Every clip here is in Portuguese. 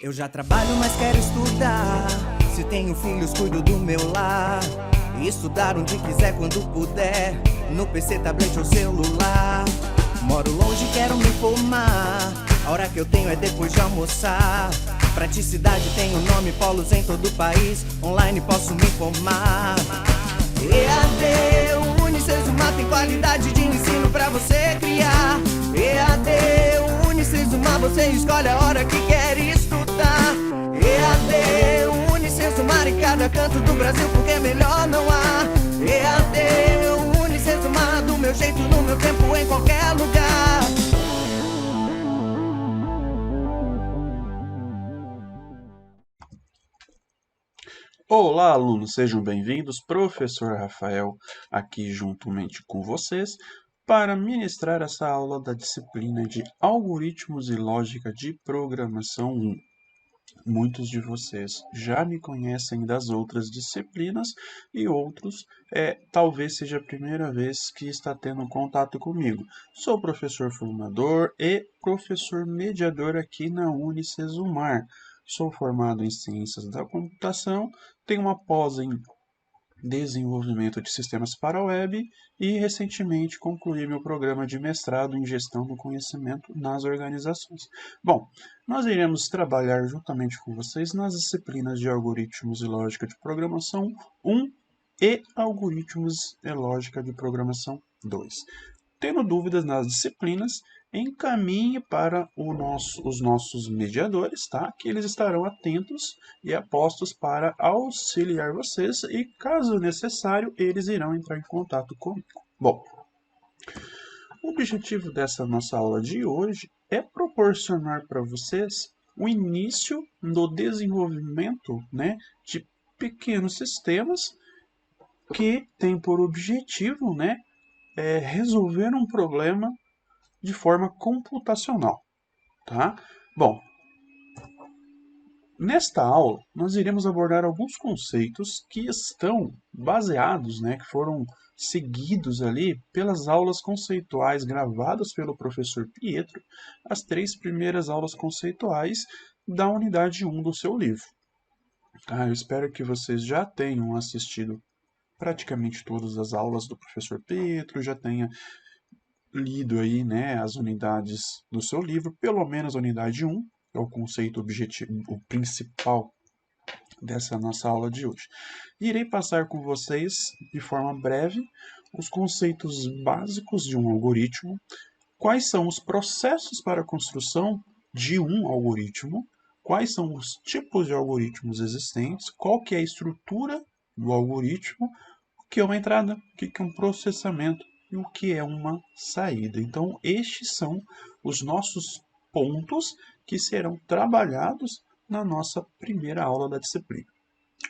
Eu já trabalho, mas quero estudar. Se tenho filhos, cuido do meu lar. E estudar onde quiser, quando puder, no PC, tablet ou celular. Moro longe, quero me formar. A hora que eu tenho é depois de almoçar. Praticidade tem o nome, polos em todo o país. Online posso me formar. EAD, o Unicesumar tem qualidade de ensino pra você criar. EAD, o Unicesumar, você escolhe a hora que quer estudar. EAD, o Unicesumar em cada canto do Brasil, porque melhor não há. EAD, o Unicesumar, do meu jeito, no meu tempo, em qualquer lugar. Olá, alunos, sejam bem-vindos. Professor Rafael aqui juntamente com vocês para ministrar essa aula da disciplina de Algoritmos e Lógica de Programação 1. Muitos de vocês já me conhecem das outras disciplinas e outros talvez seja a primeira vez que está tendo contato comigo. Sou professor formador e professor mediador aqui na Unicesumar. Sou formado em Ciências da Computação, tenho uma pós em Desenvolvimento de Sistemas para a Web e recentemente concluí meu programa de mestrado em Gestão do Conhecimento nas Organizações. Bom, nós iremos trabalhar juntamente com vocês nas disciplinas de Algoritmos e Lógica de Programação 1 e Algoritmos e Lógica de Programação 2. Tendo dúvidas nas disciplinas, encaminhe para os nossos mediadores, tá? Que eles estarão atentos e apostos para auxiliar vocês e, caso necessário, eles irão entrar em contato comigo. Bom, o objetivo dessa nossa aula de hoje é proporcionar para vocês o início do desenvolvimento, né, de pequenos sistemas que têm por objetivo, né, resolver um problema de forma computacional, tá? Bom, nesta aula nós iremos abordar alguns conceitos que estão baseados, né, que foram seguidos ali pelas aulas conceituais gravadas pelo professor Pietro, as 3 primeiras aulas conceituais da unidade 1 do seu livro. Eu espero que vocês já tenham assistido praticamente todas as aulas do professor Pietro, já tenha lido aí, né, as unidades do seu livro, pelo menos a unidade 1, que é o conceito objetivo, o principal dessa nossa aula de hoje. Irei passar com vocês, de forma breve, os conceitos básicos de um algoritmo, quais são os processos para a construção de um algoritmo, quais são os tipos de algoritmos existentes, qual que é a estrutura do algoritmo, o que é uma entrada, o que é um processamento, e o que é uma saída. Então, estes são os nossos pontos que serão trabalhados na nossa primeira aula da disciplina.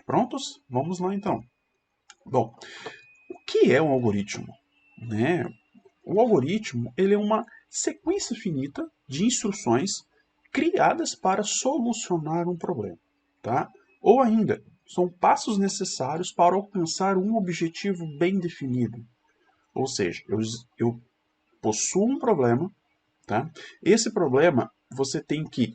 Prontos? Vamos lá então. Bom, o que é um algoritmo? Né? O algoritmo ele é uma sequência finita de instruções criadas para solucionar um problema, tá? Ou ainda, são passos necessários para alcançar um objetivo bem definido. Ou seja, eu possuo um problema, tá? Esse problema você tem que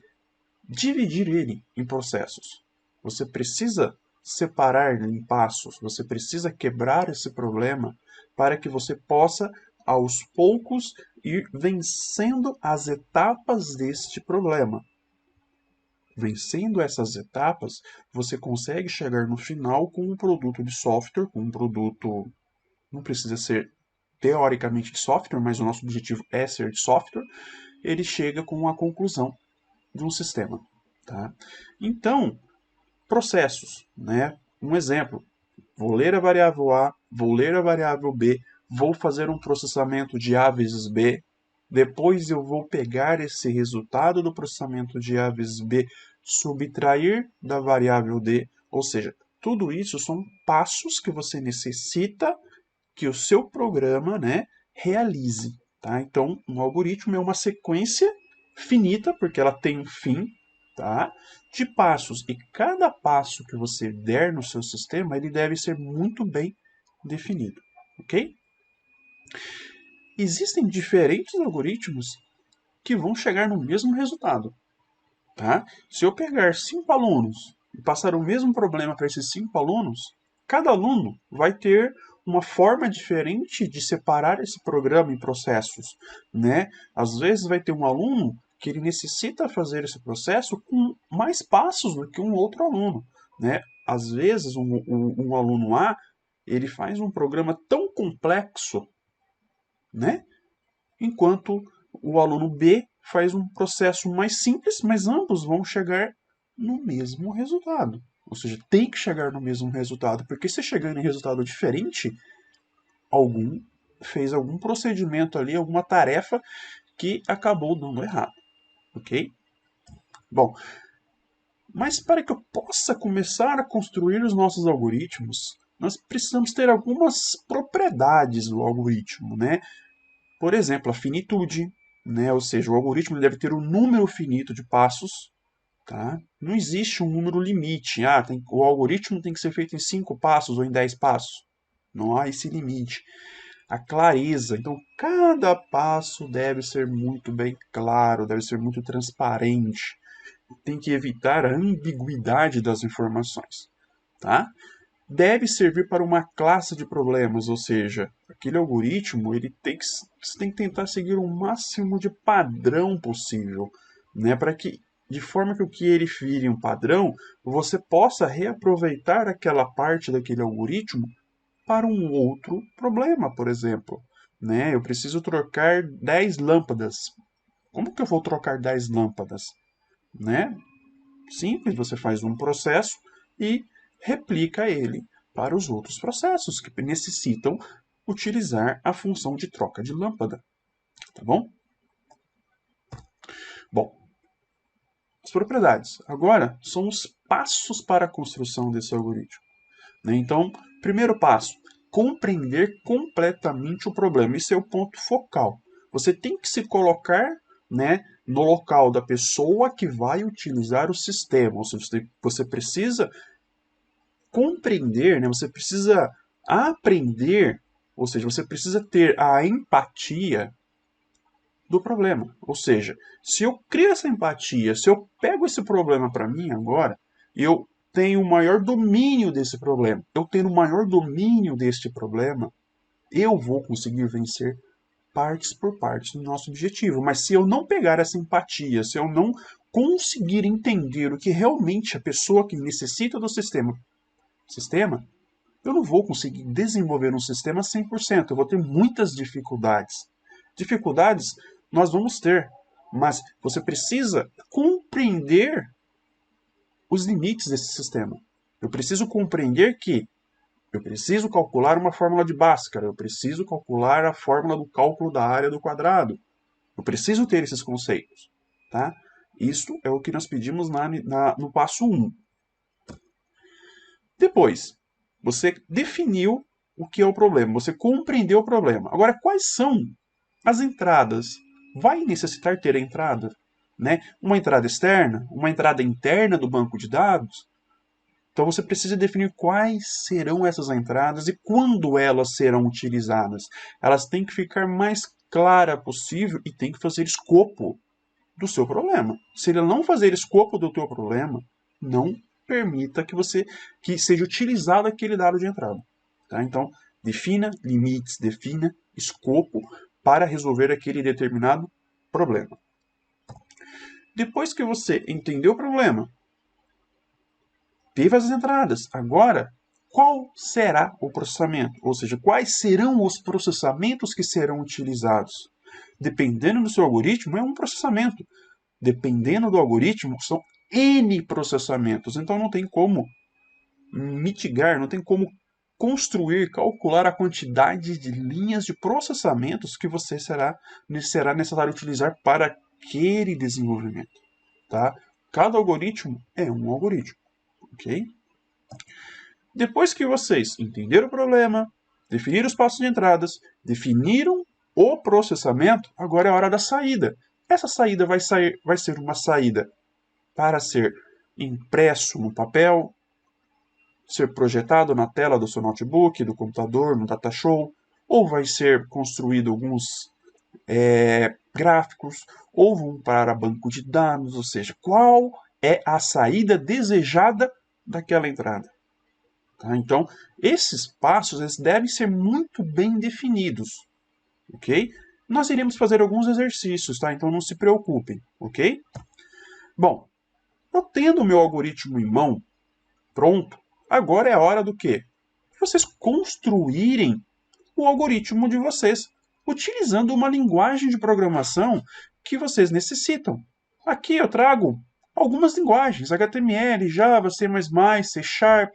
dividir ele em processos. Você precisa separar em passos, você precisa quebrar esse problema para que você possa, aos poucos, ir vencendo as etapas deste problema. Vencendo essas etapas, você consegue chegar no final com um produto de software, com um produto, não precisa ser teoricamente de software, mas o nosso objetivo é ser de software, ele chega com a conclusão de um sistema. Tá? Então, processos. Né? Um exemplo, vou ler a variável A, vou ler a variável B, vou fazer um processamento de A vezes B, depois eu vou pegar esse resultado do processamento de A vezes B, subtrair da variável D, ou seja, tudo isso são passos que você necessita que o seu programa, né, realize. Tá? Então, um algoritmo é uma sequência finita, porque ela tem um fim, tá? De passos. E cada passo que você der no seu sistema, ele deve ser muito bem definido. Ok? Existem diferentes algoritmos que vão chegar no mesmo resultado. tá? Se eu pegar 5 alunos e passar o mesmo problema para esses 5 alunos, cada aluno vai ter uma forma diferente de separar esse programa em processos, né? Às vezes vai ter um aluno que ele necessita fazer esse processo com mais passos do que um outro aluno, né? Às vezes um aluno A ele faz um programa tão complexo, né? Enquanto o aluno B faz um processo mais simples, mas ambos vão chegar no mesmo resultado. Ou seja, tem que chegar no mesmo resultado, porque se chegar em resultado diferente, algum fez algum procedimento ali, alguma tarefa que acabou dando errado, ok? Bom, mas para que eu possa começar a construir os nossos algoritmos, nós precisamos ter algumas propriedades do algoritmo, né? Por exemplo, a finitude, né? Ou seja, o algoritmo deve ter um número finito de passos, tá? Não existe um número limite. O algoritmo tem que ser feito em 5 passos ou em 10 passos. Não há esse limite. A clareza. Então, cada passo deve ser muito bem claro, deve ser muito transparente. Tem que evitar a ambiguidade das informações, tá? Deve servir para uma classe de problemas, ou seja, aquele algoritmo você tem que tentar seguir o máximo de padrão possível, né, para que de forma que o que ele vire um padrão, você possa reaproveitar aquela parte daquele algoritmo para um outro problema, por exemplo, né? Eu preciso trocar 10 lâmpadas. Como que eu vou trocar 10 lâmpadas, né? Simples, você faz um processo e replica ele para os outros processos que necessitam utilizar a função de troca de lâmpada, tá bom? Bom, as propriedades. Agora são os passos para a construção desse algoritmo, né? Então, primeiro passo, compreender completamente o problema. Esse é o ponto focal. Você tem que se colocar, né, no local da pessoa que vai utilizar o sistema. Ou seja, você precisa compreender, né? Você precisa aprender, ou seja, você precisa ter a empatia do problema. Ou seja, se eu crio essa empatia, se eu pego esse problema para mim agora, eu tenho maior domínio desse problema. Eu tendo maior domínio deste problema, eu vou conseguir vencer partes por partes do nosso objetivo. Mas se eu não pegar essa empatia, se eu não conseguir entender o que realmente a pessoa que necessita do sistema, eu não vou conseguir desenvolver um sistema 100%. Eu vou ter muitas dificuldades. Dificuldades nós vamos ter, mas você precisa compreender os limites desse sistema. Eu preciso compreender que eu preciso calcular uma fórmula de Bhaskara, eu preciso calcular a fórmula do cálculo da área do quadrado. Eu preciso ter esses conceitos, tá? Isso é o que nós pedimos no passo 1. Depois, você definiu o que é o problema, você compreendeu o problema. Agora, quais são as entradas? Vai necessitar ter a entrada, né? Uma entrada externa, uma entrada interna do banco de dados. Então você precisa definir quais serão essas entradas e quando elas serão utilizadas. Elas têm que ficar mais clara possível e tem que fazer escopo do seu problema. Se ele não fazer escopo do teu problema, não permita que seja utilizado aquele dado de entrada. Tá? Então, defina limites, defina escopo para resolver aquele determinado problema. Depois que você entendeu o problema, teve as entradas, agora qual será o processamento? Ou seja, quais serão os processamentos que serão utilizados? Dependendo do seu algoritmo, é um processamento. Dependendo do algoritmo, são N processamentos. Então não tem como mitigar, não tem como construir, calcular a quantidade de linhas de processamentos que será necessário utilizar para aquele desenvolvimento. Tá? Cada algoritmo é um algoritmo. Ok? Depois que vocês entenderam o problema, definiram os passos de entradas, definiram o processamento, agora é a hora da saída. Essa saída vai ser uma saída para ser impresso no papel, ser projetado na tela do seu notebook, do computador, no datashow, ou vai ser construído alguns gráficos, ou vão para banco de dados, ou seja, qual é a saída desejada daquela entrada. Tá? Então, esses passos eles devem ser muito bem definidos, ok? Nós iremos fazer alguns exercícios, tá? Então não se preocupem, ok? Bom, eu tendo o meu algoritmo em mão, pronto, agora é a hora do quê? Vocês construírem o algoritmo de vocês, utilizando uma linguagem de programação que vocês necessitam. Aqui eu trago algumas linguagens, HTML, Java, C++, C Sharp,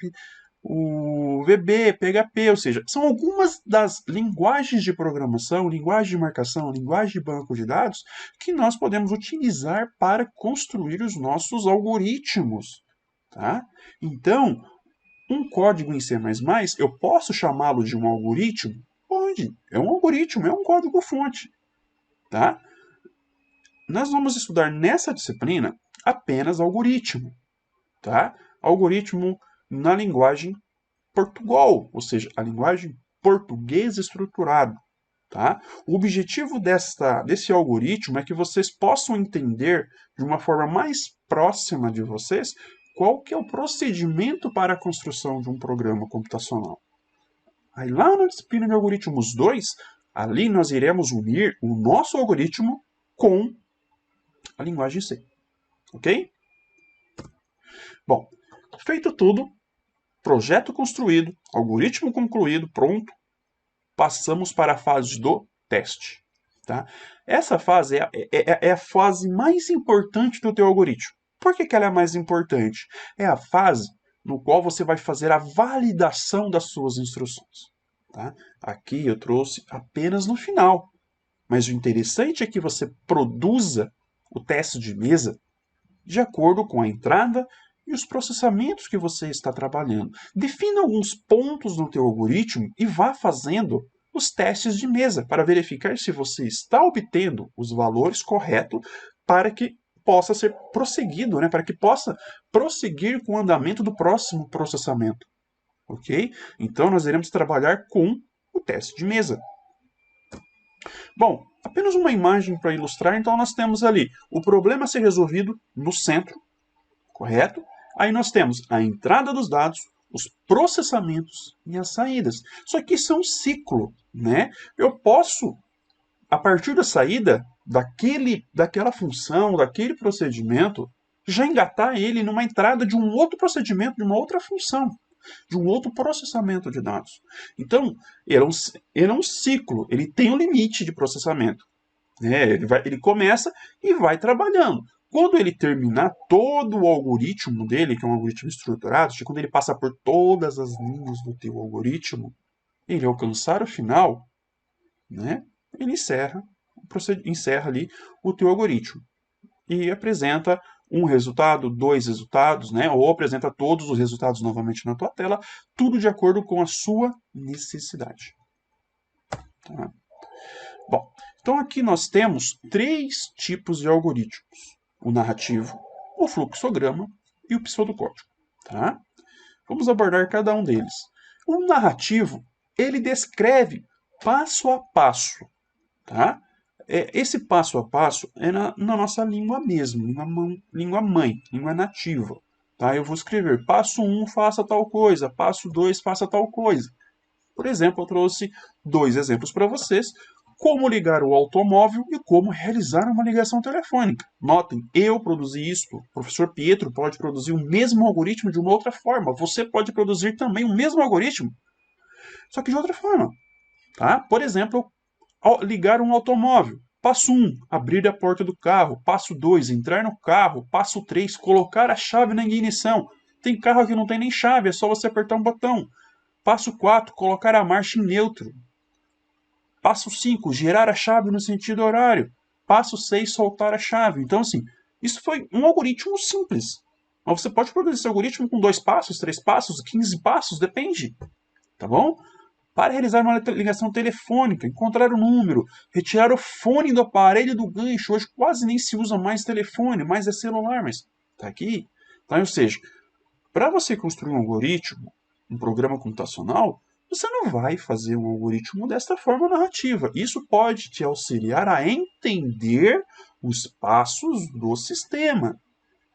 o VB, PHP, ou seja, são algumas das linguagens de programação, linguagem de marcação, linguagem de banco de dados, que nós podemos utilizar para construir os nossos algoritmos. Tá? Então, um código em C++, eu posso chamá-lo de um algoritmo? Pode, é um algoritmo, é um código-fonte. Tá? Nós vamos estudar nessa disciplina apenas algoritmo. Tá? Algoritmo na linguagem Portugal, ou seja, a linguagem português estruturado. Tá? O objetivo desse algoritmo é que vocês possam entender de uma forma mais próxima de vocês qual que é o procedimento para a construção de um programa computacional. Aí lá na disciplina de algoritmos 2, ali nós iremos unir o nosso algoritmo com a linguagem C. Ok? Bom, feito tudo, projeto construído, algoritmo concluído, pronto, passamos para a fase do teste. Tá? Essa fase é a fase mais importante do teu algoritmo. Por que ela é a mais importante? É a fase no qual você vai fazer a validação das suas instruções. Tá? Aqui eu trouxe apenas no final. Mas o interessante é que você produza o teste de mesa de acordo com a entrada e os processamentos que você está trabalhando. Defina alguns pontos no teu algoritmo e vá fazendo os testes de mesa para verificar se você está obtendo os valores corretos para que possa ser prosseguido, né? Para que possa prosseguir com o andamento do próximo processamento. Ok? Então nós iremos trabalhar com o teste de mesa. Bom, apenas uma imagem para ilustrar, então nós temos ali o problema a ser resolvido no centro, correto? Aí nós temos a entrada dos dados, os processamentos e as saídas. Só que isso é um ciclo, né? Eu posso, a partir da saída daquela função, daquele procedimento, já engatar ele numa entrada de um outro procedimento, de uma outra função, de um outro processamento de dados. Então, ele é um ciclo, ele tem um limite de processamento. Né? Ele começa e vai trabalhando. Quando ele terminar todo o algoritmo dele, que é um algoritmo estruturado, quando ele passar por todas as linhas do teu algoritmo, ele alcançar o final, né, ele encerra ali o teu algoritmo. E apresenta um resultado, dois resultados, né, ou apresenta todos os resultados novamente na tua tela, tudo de acordo com a sua necessidade. Tá? Bom, então aqui nós temos 3 tipos de algoritmos. O narrativo, o fluxograma e o pseudocódigo. Tá? Vamos abordar cada um deles. O narrativo, ele descreve passo a passo. Tá? Esse passo a passo é na nossa língua mesmo, língua mãe, língua nativa. Tá? Eu vou escrever passo 1, faça tal coisa, passo 2, faça tal coisa. Por exemplo, eu trouxe 2 exemplos para vocês. Como ligar o automóvel e como realizar uma ligação telefônica. Notem, eu produzi isso, o professor Pietro pode produzir o mesmo algoritmo de uma outra forma. Você pode produzir também o mesmo algoritmo, só que de outra forma. Tá? Por exemplo, ligar um automóvel. Passo 1, abrir a porta do carro. Passo 2, entrar no carro. Passo 3, colocar a chave na ignição. Tem carro que não tem nem chave, é só você apertar um botão. Passo 4, colocar a marcha em neutro. Passo 5, girar a chave no sentido horário. Passo 6, soltar a chave. Então, assim, isso foi um algoritmo simples. Mas você pode produzir esse algoritmo com 2 passos, 3 passos, 15 passos, depende. Tá bom? Para realizar uma ligação telefônica, encontrar o número, retirar o fone do aparelho do gancho. Hoje quase nem se usa mais telefone, mais é celular, mas tá aqui. Tá? Ou seja, para você construir um algoritmo, um programa computacional, você não vai fazer um algoritmo desta forma narrativa. Isso pode te auxiliar a entender os passos do sistema,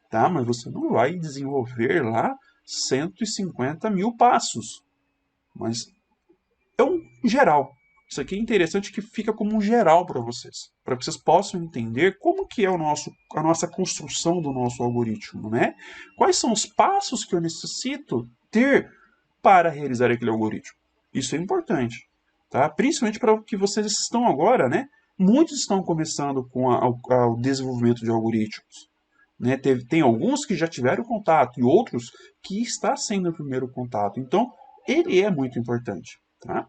tá? Mas você não vai desenvolver lá 150 mil passos. Mas é um geral. Isso aqui é interessante que fica como um geral para que vocês possam entender como que é a nossa construção do nosso algoritmo, né? Quais são os passos que eu necessito ter para realizar aquele algoritmo. Isso é importante, tá? Principalmente para que vocês estão agora, né? Muitos estão começando com o desenvolvimento de algoritmos. Né? Tem alguns que já tiveram contato e outros que está sendo o primeiro contato. Então, ele é muito importante, tá?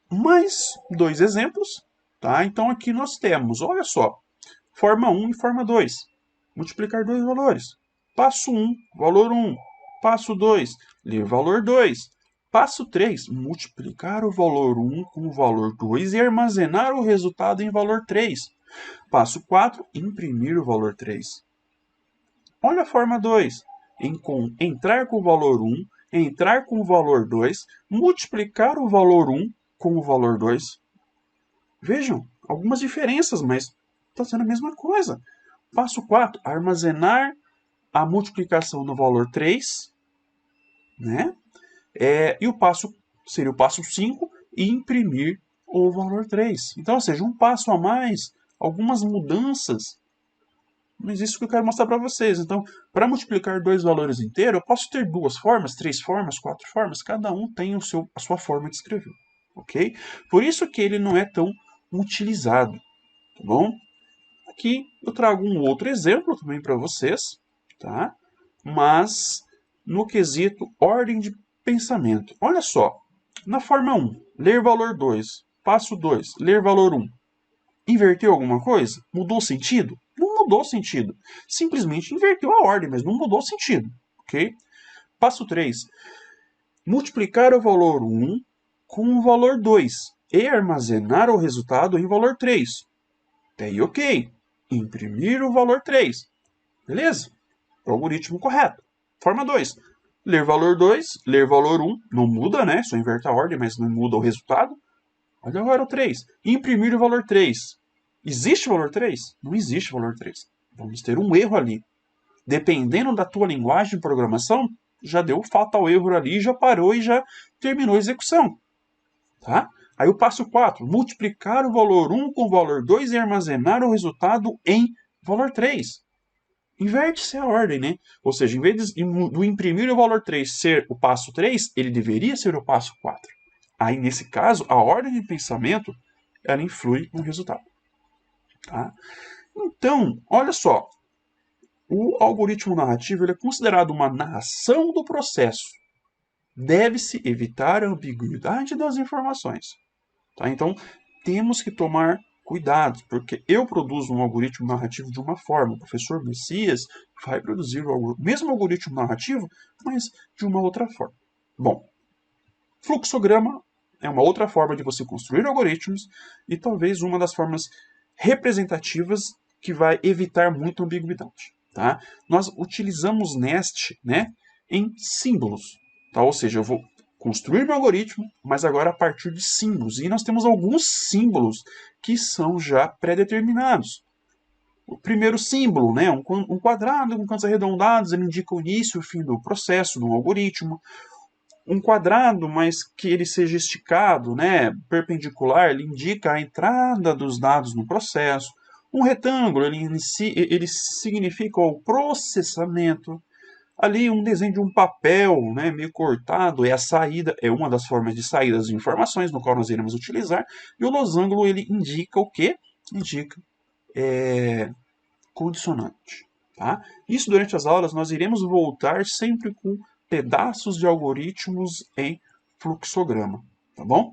Mais dois exemplos, tá? Então aqui nós temos, olha só, forma 1 e forma 2. Multiplicar dois valores. Passo 1, valor 1. Passo 2, ler valor 2. Passo 3, multiplicar o valor 1 com o valor 2 e armazenar o resultado em valor 3. Passo 4, imprimir o valor 3. Olha a forma 2. Entrar com o valor 1, entrar com o valor 2, multiplicar o valor 1 com o valor 2. Vejam, algumas diferenças, mas está sendo a mesma coisa. Passo 4, armazenar a multiplicação no valor 3, né? E o passo seria o passo 5 e imprimir o valor 3. Então, ou seja, um passo a mais, algumas mudanças. Mas isso que eu quero mostrar para vocês. Então, para multiplicar dois valores inteiros, eu posso ter duas formas, três formas, quatro formas. Cada um tem a sua forma de escrever. Ok? Por isso que ele não é tão utilizado. Tá bom? Aqui eu trago um outro exemplo também para vocês. Tá? Mas no quesito ordem de pensamento. Olha só. Na forma 1, ler valor 2. Passo 2, ler valor 1. Inverteu alguma coisa? Mudou o sentido? Não mudou o sentido. Simplesmente inverteu a ordem, mas não mudou o sentido. Ok? Passo 3. Multiplicar o valor 1 com o valor 2 e armazenar o resultado em valor 3. Até aí, ok. Imprimir o valor 3. Beleza? O algoritmo correto. Forma 2. Ler valor 2, ler valor 1. Não muda, né? Só inverte a ordem, mas não muda o resultado. Olha agora o 3. Imprimir o valor 3. Existe valor 3? Não existe valor 3. Vamos ter um erro ali. Dependendo da tua linguagem de programação, já deu fatal erro ali, já parou e já terminou a execução. Tá? Aí o passo 4. Multiplicar o valor 1 com o valor 2 e armazenar o resultado em valor 3. Inverte-se a ordem, né? Ou seja, em vez do imprimir o valor 3 ser o passo 3, ele deveria ser o passo 4. Aí, nesse caso, a ordem de pensamento, ela influi no resultado. Tá? Então, olha só. O algoritmo narrativo ele é considerado uma narração do processo. Deve-se evitar a ambiguidade das informações. Tá? Então, temos que tomar cuidado, porque eu produzo um algoritmo narrativo de uma forma. O professor Messias vai produzir o mesmo algoritmo narrativo, mas de uma outra forma. Bom, fluxograma é uma outra forma de você construir algoritmos e talvez uma das formas representativas que vai evitar muita ambiguidade. Tá? Nós utilizamos nest, né, em símbolos. Tá? Ou seja, eu vou construir meu algoritmo, mas agora a partir de símbolos. E nós temos alguns símbolos que são já pré-determinados. O primeiro símbolo, né, um quadrado com cantos arredondados, ele indica o início e o fim do processo, do algoritmo. Um quadrado, mas que ele seja esticado, né, perpendicular, ele indica a entrada dos dados no processo. Um retângulo, ele significa o processamento. Ali um desenho de um papel, né, meio cortado, é a saída, é uma das formas de saída das informações, no qual nós iremos utilizar. E o losango, ele indica o quê? Indica condicionante. Tá? Isso durante as aulas nós iremos voltar sempre com pedaços de algoritmos em fluxograma. Tá bom?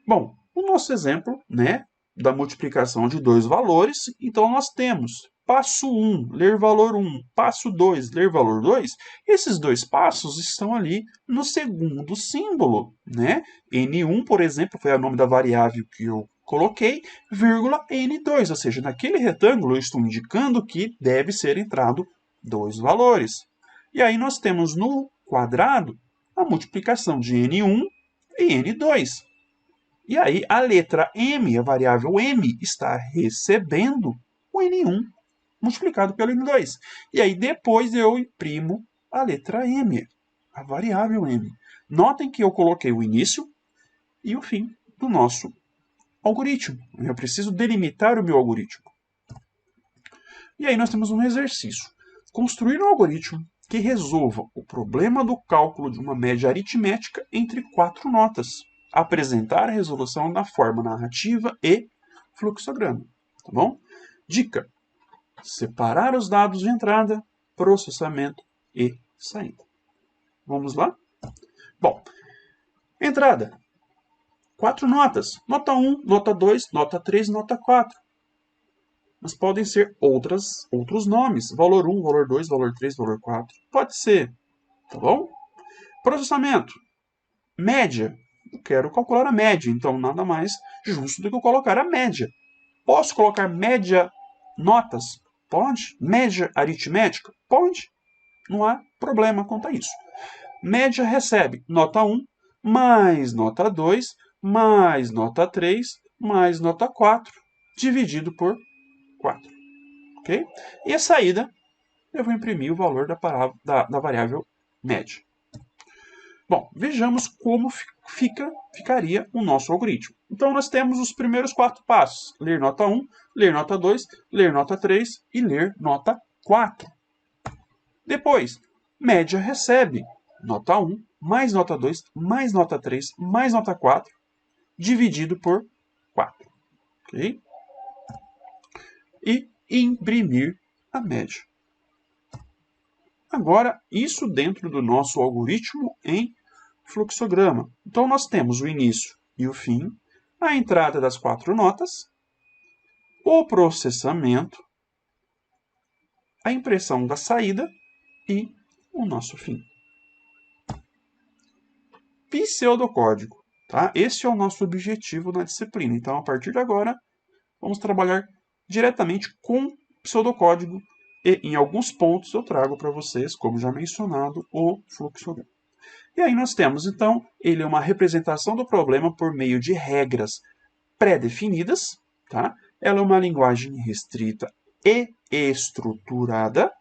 Bom, o nosso exemplo, né, da multiplicação de dois valores, então nós temos passo 1, ler valor 1, passo 2, ler valor 2. Esses dois passos estão ali no segundo símbolo, né? N1, por exemplo, foi o nome da variável que eu coloquei, vírgula N2, ou seja, naquele retângulo eu estou indicando que deve ser entrado dois valores. E aí nós temos no quadrado a multiplicação de N1 e N2. E aí a letra M, a variável M, está recebendo o N1 multiplicado pelo N2. E aí depois eu imprimo a letra M, a variável M. Notem que eu coloquei o início e o fim do nosso algoritmo. Eu preciso delimitar o meu algoritmo. E aí nós temos um exercício. Construir um algoritmo que resolva o problema do cálculo de uma média aritmética entre 4 notas. Apresentar a resolução na forma narrativa e fluxograma. Tá bom? Dica: separar os dados de entrada, processamento e saída. Vamos lá? Bom, entrada. 4 notas. Nota 1, nota 2, nota 3, nota 4. Mas podem ser outros nomes. Valor 1, valor 2, valor 3, valor 4. Pode ser. Tá bom? Processamento. Média. Eu quero calcular a média. Então, nada mais justo do que eu colocar a média. Posso colocar média notas? Pode. Média aritmética? Pode. Não há problema quanto a isso. Média recebe nota 1, mais nota 2, mais nota 3, mais nota 4, dividido por 4. Ok? E a saída, eu vou imprimir o valor da variável média. Bom, vejamos como ficaria o nosso algoritmo. Então, nós temos os primeiros 4 passos. Ler nota 1, ler nota 2, ler nota 3 e ler nota 4. Depois, média recebe nota 1, mais nota 2, mais nota 3, mais nota 4, dividido por 4. Ok? E imprimir a média. Agora, isso dentro do nosso algoritmo em fluxograma. Então, nós temos o início e o fim, a entrada das 4 notas, o processamento, a impressão da saída e o nosso fim. Pseudocódigo. Tá? Esse é o nosso objetivo na disciplina. Então, a partir de agora, vamos trabalhar diretamente com pseudocódigo e, em alguns pontos, eu trago para vocês, como já mencionado, o fluxograma. E aí nós temos, então, ele é uma representação do problema por meio de regras pré-definidas. Tá? Ela é uma linguagem restrita e estruturada,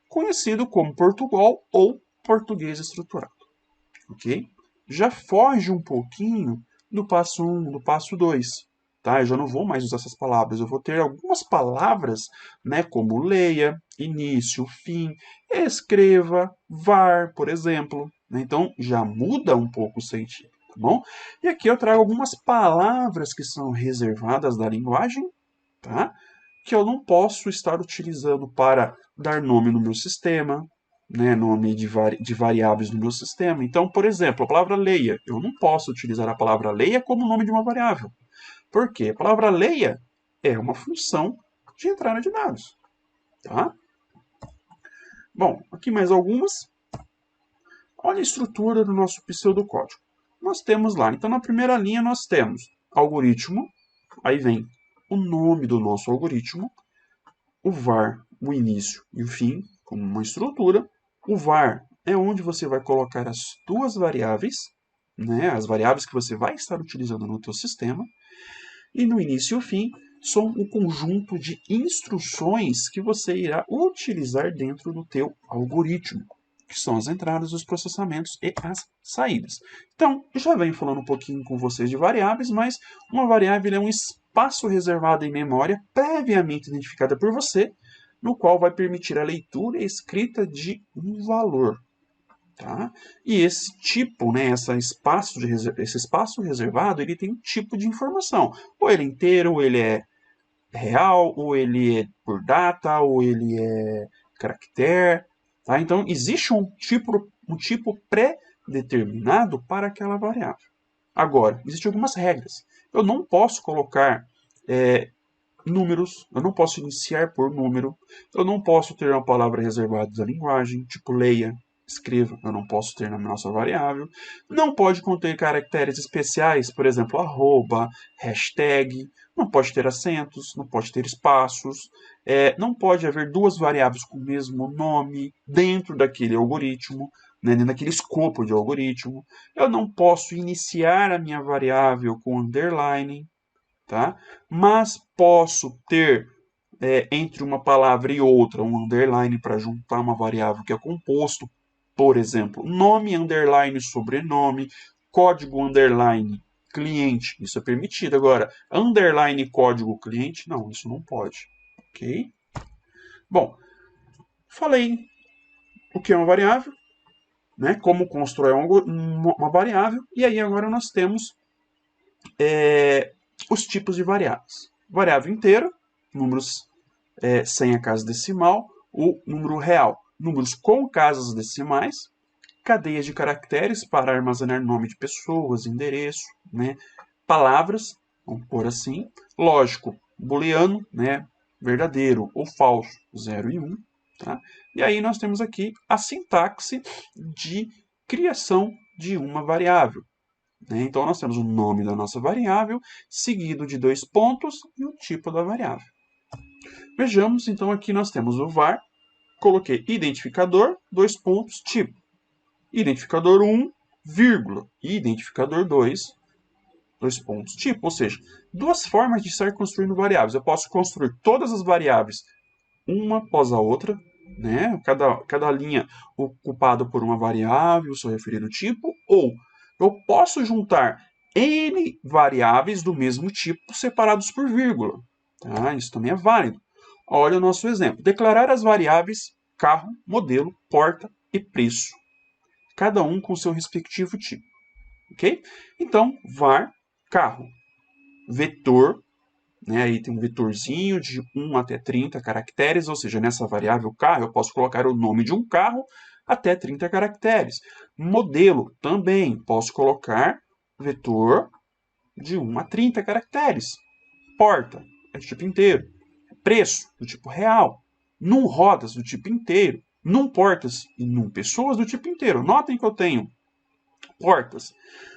conhecido como Portugal ou português estruturado. Ok? Já foge um pouquinho do passo 1, do passo 2. Tá? Eu já não vou mais usar essas palavras. Eu vou ter algumas palavras, né, como leia, início, fim, escreva, var, por exemplo. Então, já muda um pouco o sentido. Tá bom? E aqui eu trago algumas palavras que são reservadas da linguagem, tá? Que eu não posso estar utilizando para dar nome no meu sistema, né, nome de variáveis no meu sistema. Então, por exemplo, a palavra leia. Eu não posso utilizar a palavra leia como nome de uma variável. Por quê? A palavra leia é uma função de entrada de dados. Tá? Bom, aqui mais algumas. Olha a estrutura do nosso pseudocódigo. Nós temos lá, então na primeira linha nós temos algoritmo, aí vem o nome do nosso algoritmo, o var, o início e o fim, como uma estrutura. O var é onde você vai colocar as duas variáveis, né, as variáveis que você vai estar utilizando no teu sistema. E no início e o fim são um conjunto de instruções que você irá utilizar dentro do teu algoritmo, que são as entradas, os processamentos e as saídas. Então, eu já venho falando um pouquinho com vocês de variáveis, mas uma variável é um espaço reservado em memória previamente identificada por você, no qual vai permitir a leitura e escrita de um valor. Tá? E esse tipo, né, esse espaço reservado, ele tem um tipo de informação. Ou ele é inteiro, ou ele é real, ou ele é por data, ou ele é caractere. Tá? Então, existe um tipo pré-determinado para aquela variável. Agora, existem algumas regras. Eu não posso colocar números, eu não posso iniciar por número, eu não posso ter uma palavra reservada da linguagem, tipo leia, escreva, eu não posso ter na nossa variável. Não pode conter caracteres especiais, por exemplo, arroba, hashtag, não pode ter acentos, não pode ter espaços, não pode haver duas variáveis com o mesmo nome dentro daquele algoritmo, né, dentro daquele escopo de algoritmo. Eu não posso iniciar a minha variável com underline, tá? Mas posso ter entre uma palavra e outra um underline para juntar uma variável que é composto, por exemplo, nome underline sobrenome, código underline cliente, isso é permitido. Agora, underline código cliente, não, isso não pode, ok? Bom, falei o que é uma variável, né? Como constrói uma variável, e aí agora nós temos os tipos de variáveis. Variável inteira, números sem a casa decimal, o número real, números com casas decimais, cadeias de caracteres para armazenar nome de pessoas, endereço, né? Palavras, vamos pôr assim, lógico, booleano, né? Verdadeiro ou falso, 0 e 1. Tá? E aí nós temos aqui a sintaxe de criação de uma variável. Né? Então nós temos o nome da nossa variável, seguido de 2 pontos e o tipo da variável. Vejamos, então aqui nós temos o var, coloquei identificador, 2 pontos, tipo. Identificador 1, vírgula, e identificador 2, 2 pontos, tipo. Ou seja, duas formas de estar construindo variáveis. Eu posso construir todas as variáveis uma após a outra, né? Cada linha ocupada por uma variável, sou referido ao tipo, ou eu posso juntar N variáveis do mesmo tipo separados por vírgula. Tá? Isso também é válido. Olha o nosso exemplo. Declarar as variáveis carro, modelo, porta e preço. Cada um com seu respectivo tipo. Ok? Então, var carro. Vetor, né? Aí tem um vetorzinho de 1 até 30 caracteres, ou seja, nessa variável carro eu posso colocar o nome de um carro até 30 caracteres. Modelo também posso colocar vetor de 1 a 30 caracteres. Porta é do tipo inteiro. Preço do tipo real. Num rodas do tipo inteiro. Num portas e num pessoas do tipo inteiro. Notem que eu tenho portas,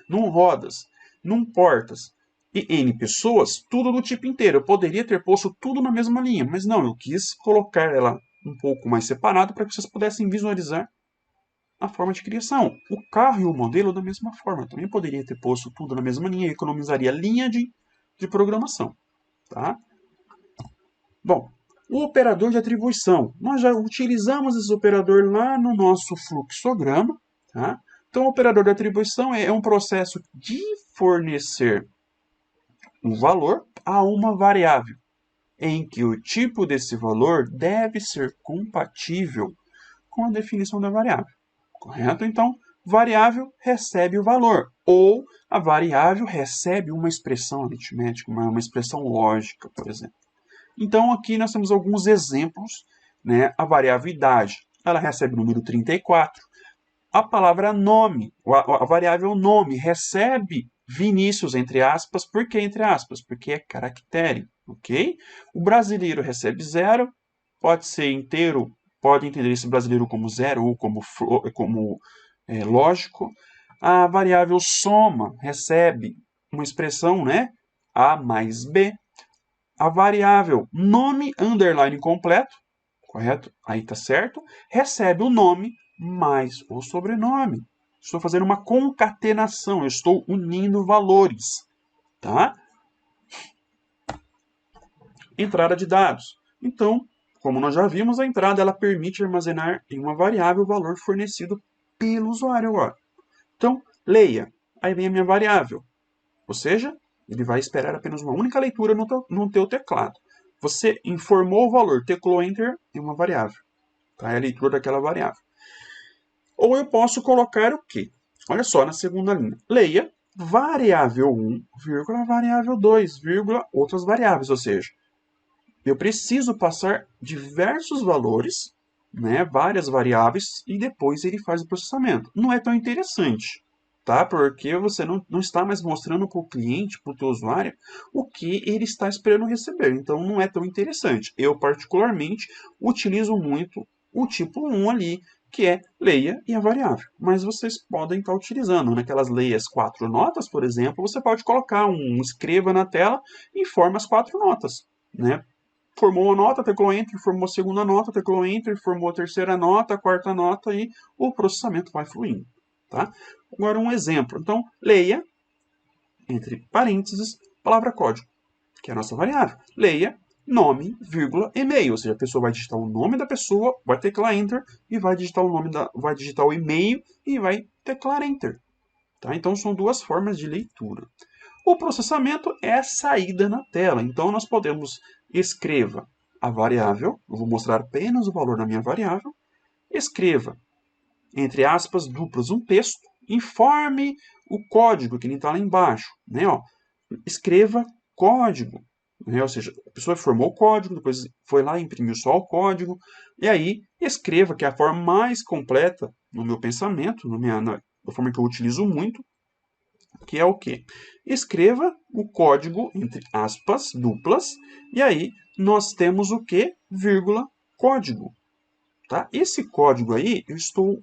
num rodas, num portas e N pessoas, tudo do tipo inteiro. Eu poderia ter posto tudo na mesma linha, mas não, eu quis colocar ela um pouco mais separado para que vocês pudessem visualizar a forma de criação. O carro e o modelo da mesma forma. Eu também poderia ter posto tudo na mesma linha e economizaria linha de programação. Tá? Bom, o operador de atribuição. Nós já utilizamos esse operador lá no nosso fluxograma. Tá? Então, o operador de atribuição é um processo de fornecer um valor a uma variável, em que o tipo desse valor deve ser compatível com a definição da variável. Correto? Então, variável recebe o valor, ou a variável recebe uma expressão aritmética, uma expressão lógica, por exemplo. Então, aqui nós temos alguns exemplos. Né? A variável idade, ela recebe o número 34. A palavra nome, a variável nome, recebe Vinícius, entre aspas. Por que entre aspas? Porque é caractere, ok? O brasileiro recebe 0, pode ser inteiro, pode entender esse brasileiro como 0 ou como lógico. A variável soma recebe uma expressão, né? A mais B. A variável nome underline completo, correto? Aí está certo. Recebe o nome mais o sobrenome. Estou fazendo uma concatenação, eu estou unindo valores, tá? Entrada de dados. Então, como nós já vimos, a entrada ela permite armazenar em uma variável o valor fornecido pelo usuário agora. Então, leia. Aí vem a minha variável. Ou seja, ele vai esperar apenas uma única leitura no teu teclado. Você informou o valor, teclou Enter em uma variável. Tá? É a leitura daquela variável. Ou eu posso colocar o quê? Olha só, na segunda linha. Leia variável 1, variável 2, outras variáveis. Ou seja, eu preciso passar diversos valores, né, várias variáveis, e depois ele faz o processamento. Não é tão interessante, tá? Porque você não está mais mostrando para o cliente, para o teu usuário, o que ele está esperando receber. Então, não é tão interessante. Eu, particularmente, utilizo muito o tipo 1 ali, que é leia e a variável. Mas vocês podem estar utilizando. Naquelas leias 4 notas, por exemplo, você pode colocar um escreva na tela e informa as 4 notas, né? formou uma nota, teclou Enter, formou a segunda nota, teclou Enter, formou a terceira nota, a quarta nota e o processamento vai fluindo. Tá? Agora um exemplo. Então, leia, entre parênteses, palavra código, que é a nossa variável. Leia, nome, vírgula, e-mail. Ou seja, a pessoa vai digitar o nome da pessoa, vai teclar Enter e vai digitar vai digitar o e-mail e vai teclar Enter. Tá? Então, são duas formas de leitura. O processamento é a saída na tela. Então, nós podemos escreva a variável, eu vou mostrar apenas o valor da minha variável, escreva, entre aspas, duplas, um texto, informe o código que está lá embaixo. Né? Ó, escreva código. Né? Ou seja, a pessoa formou o código, depois foi lá e imprimiu só o código, e aí escreva, que é a forma mais completa no meu pensamento, da forma que eu utilizo muito, que é o quê? Escreva o código, entre aspas, duplas, e aí nós temos o quê? Vírgula, código. Tá? Esse código aí, eu estou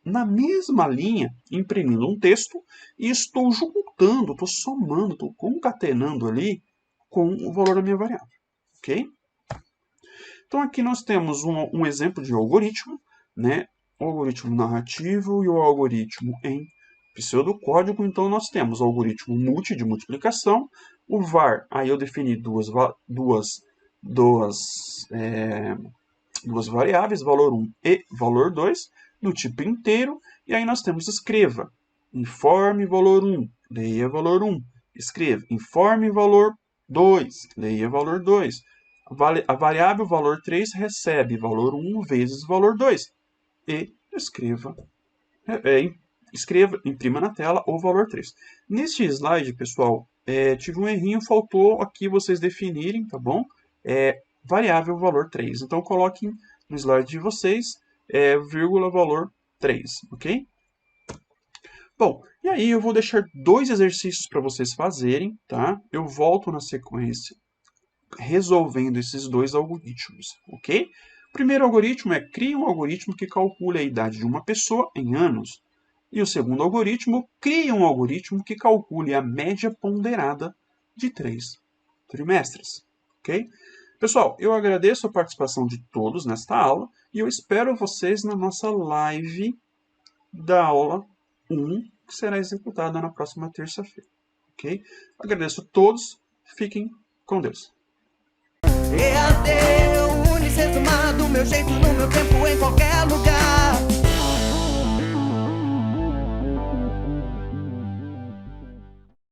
na mesma linha, imprimindo um texto, e estou juntando, estou somando, estou concatenando ali com o valor da minha variável. Ok? Então aqui nós temos um exemplo de algoritmo, né? O algoritmo narrativo e o algoritmo em pseudocódigo. Então nós temos o algoritmo multi de multiplicação, o var, aí eu defini duas variáveis, valor 1 e valor 2, do tipo inteiro, e aí nós temos escreva, informe valor 1, leia valor 1, escreva, informe valor 2, leia valor 2, a variável valor 3 recebe valor 1 vezes valor 2, e escreva, imprima na tela o valor 3. Neste slide, pessoal, tive um errinho, faltou aqui vocês definirem, tá bom? Variável valor 3. Então, coloquem no slide de vocês, vírgula valor 3, ok? Bom, e aí eu vou deixar 2 exercícios para vocês fazerem, tá? Eu volto na sequência resolvendo esses 2 algoritmos, ok? O primeiro algoritmo é crie um algoritmo que calcule a idade de uma pessoa em anos. E o segundo algoritmo, crie um algoritmo que calcule a média ponderada de 3 trimestres, ok? Pessoal, eu agradeço a participação de todos nesta aula e eu espero vocês na nossa live da aula 1, que será executada na próxima terça-feira, ok? Agradeço a todos, fiquem com Deus. EAD, Unicentro, do meu jeito, no meu tempo, em qualquer lugar.